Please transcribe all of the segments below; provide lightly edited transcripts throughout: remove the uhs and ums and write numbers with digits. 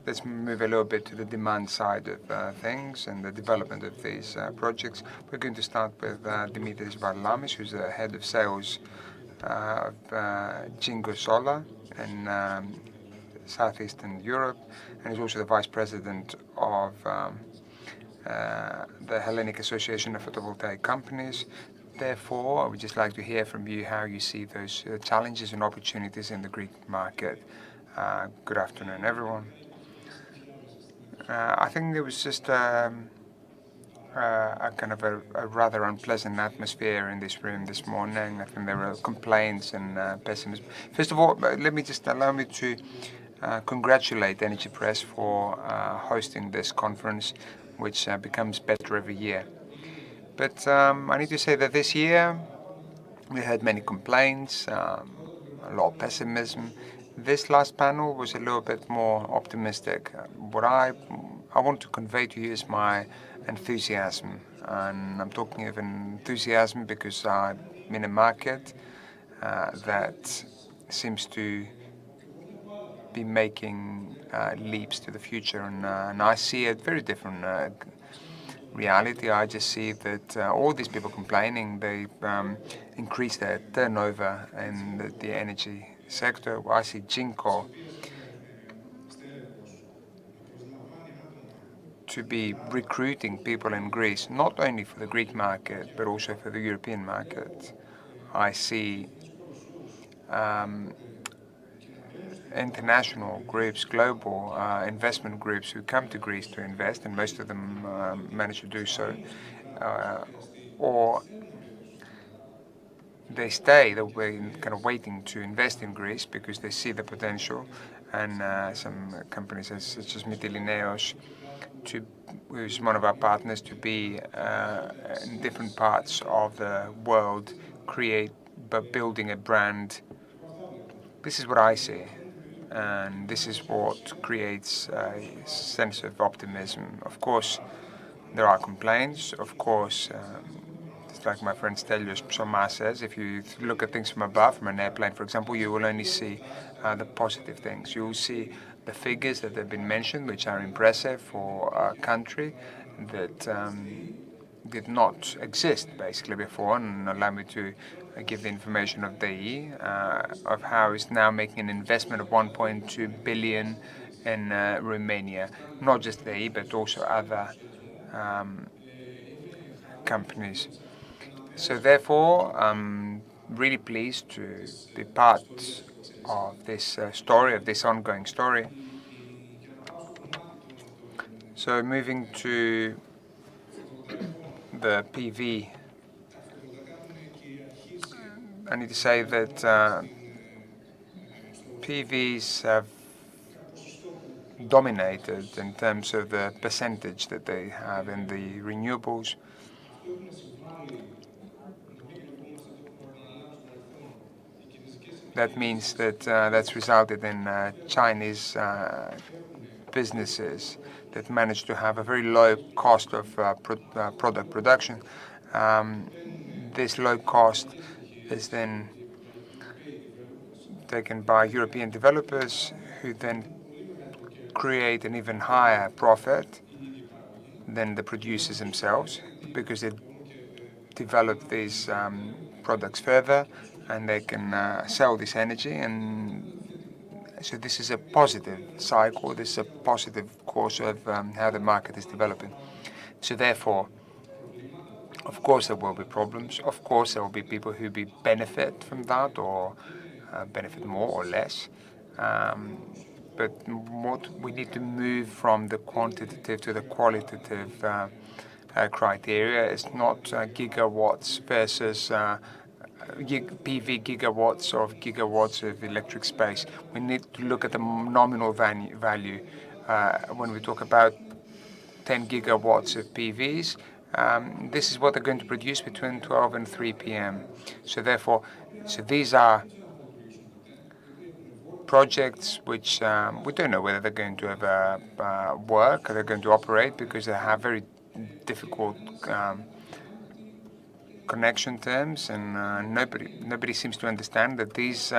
let's move a little bit to the demand side of things and the development of these projects. We're going to start with Dimitris Varlamis, who's the head of sales of Jingo Solar in Southeastern Europe, and he's also the vice president of the Hellenic Association of Photovoltaic Companies. Therefore, I would just like to hear from you how you see those challenges and opportunities in the Greek market. Good afternoon, everyone. I think there was just a kind of a rather unpleasant atmosphere in this room this morning. I think there were complaints and pessimism. First of all, let me just allow me to congratulate Energy Press for hosting this conference, which becomes better every year. But I need to say that this year we had many complaints, a lot of pessimism. This last panel was a little bit more optimistic. What I want to convey to you is my enthusiasm, and I'm talking of enthusiasm because I'm in a market that seems to be making leaps to the future, and I see a very different reality. I just see that all these people complaining, they increase their turnover in the energy sector. I see Jinko to be recruiting people in Greece, not only for the Greek market, but also for the European market. I see international groups, global investment groups who come to Greece to invest, and most of them manage to do so, or they stay, they're kind of waiting to invest in Greece because they see the potential, and some companies such as Mytilineos, who's one of our partners, to be in different parts of the world, building a brand. This is what I see, and this is what creates a sense of optimism. Of course, there are complaints. Of course, it's like my friend Stelios Psoma says, if you look at things from above, from an airplane, for example, you will only see the positive things. You will see the figures that have been mentioned, which are impressive for a country that did not exist basically before. And allow me to give the information of DE, of how it's now making an investment of 1.2 billion in Romania. Not just DE, but also other companies. So therefore, I'm really pleased to be part of this story, of this ongoing story. So moving to the PV, I need to say that PVs have dominated in terms of the percentage that they have in the renewables. That means that that's resulted in Chinese businesses that manage to have a very low cost of product production. This low cost is then taken by European developers, who then create an even higher profit than the producers themselves, because they develop these products further, and they can sell this energy. And so this is a positive cycle, this is a positive course of how the market is developing. So therefore, of course there will be problems, of course there will be people who benefit from that, or benefit more or less. But what we need to move from the quantitative to the qualitative criteria. It's not gigawatts versus PV gigawatts or gigawatts of electric space. We need to look at the nominal value. When we talk about 10 gigawatts of PVs, this is what they're going to produce between 12 and 3 p.m. So therefore, these are projects which we don't know whether they're going to ever work, or they're going to operate, because they have very difficult connection terms, and nobody seems to understand that these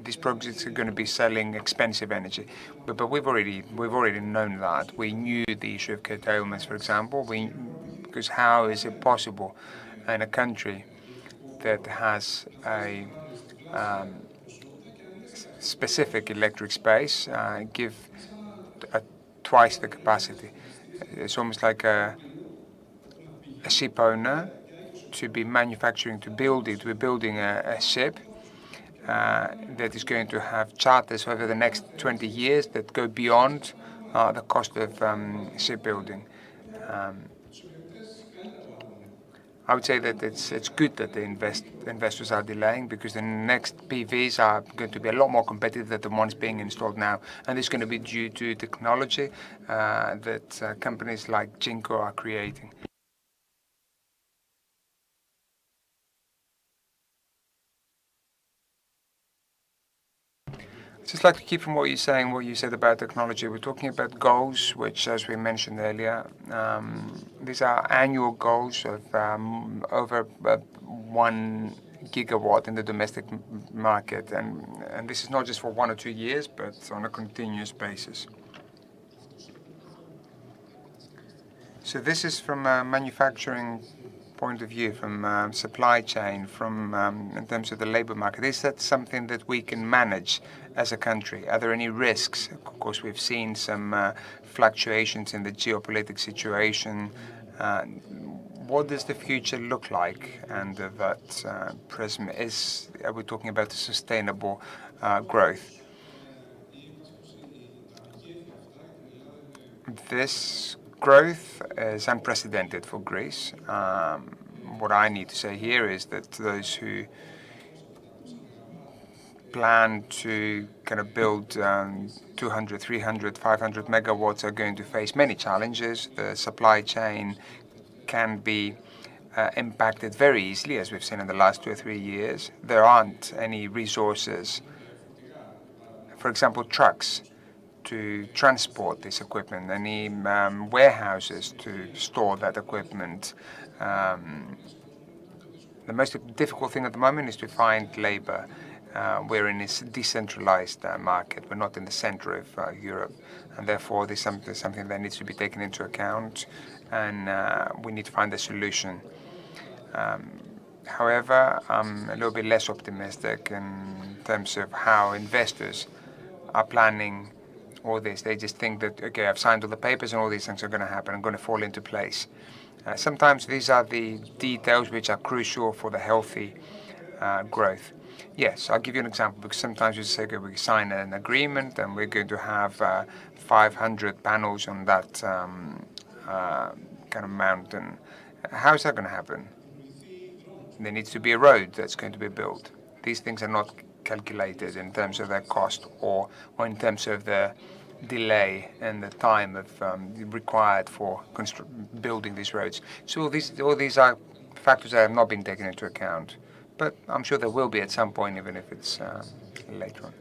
these projects are going to be selling expensive energy. But we've already known that. We knew the issue of curtailments, for example. Because how is it possible in a country that has a specific electric space give twice the capacity? It's almost like a ship owner to be manufacturing, to be building a ship that is going to have charters over the next 20 years that go beyond the cost of shipbuilding. I would say that it's good that the investors are delaying, because the next PVs are going to be a lot more competitive than the ones being installed now, and this is going to be due to technology that companies like Jinko are creating. Just like to keep from what you're saying, what you said about technology. We're talking about goals, which, as we mentioned earlier, these are annual goals of over 1 gigawatt in the domestic market, and this is not just for 1 or 2 years, but on a continuous basis. So this is from a manufacturing point of view, from supply chain, from in terms of the labor market. Is that something that we can manage as a country? Are there any risks? Of course, we've seen some fluctuations in the geopolitical situation. What does the future look like under that prism? Are we talking about sustainable growth? This growth is unprecedented for Greece. What I need to say here is that those who plan to kind of build 200, 300, 500 megawatts are going to face many challenges. The supply chain can be impacted very easily, as we've seen in the last 2 or 3 years. There aren't any resources, for example, trucks to transport this equipment, any warehouses to store that equipment. The most difficult thing at the moment is to find labor. We're in this decentralized market. We're not in the center of Europe, and therefore there's something that needs to be taken into account, and we need to find a solution. However, I'm a little bit less optimistic in terms of how investors are planning all this. They just think that, okay, I've signed all the papers and all these things are going to happen and going to fall into place. Sometimes these are the details which are crucial for the healthy growth. Yes, I'll give you an example, because sometimes you say, okay, we sign an agreement and we're going to have 500 panels on that kind of mountain. How is that going to happen? There needs to be a road that's going to be built. These things are not calculated in terms of their cost or in terms of the delay and the time of required for building these roads. So all these are factors that have not been taken into account. But I'm sure there will be at some point, even if it's later on.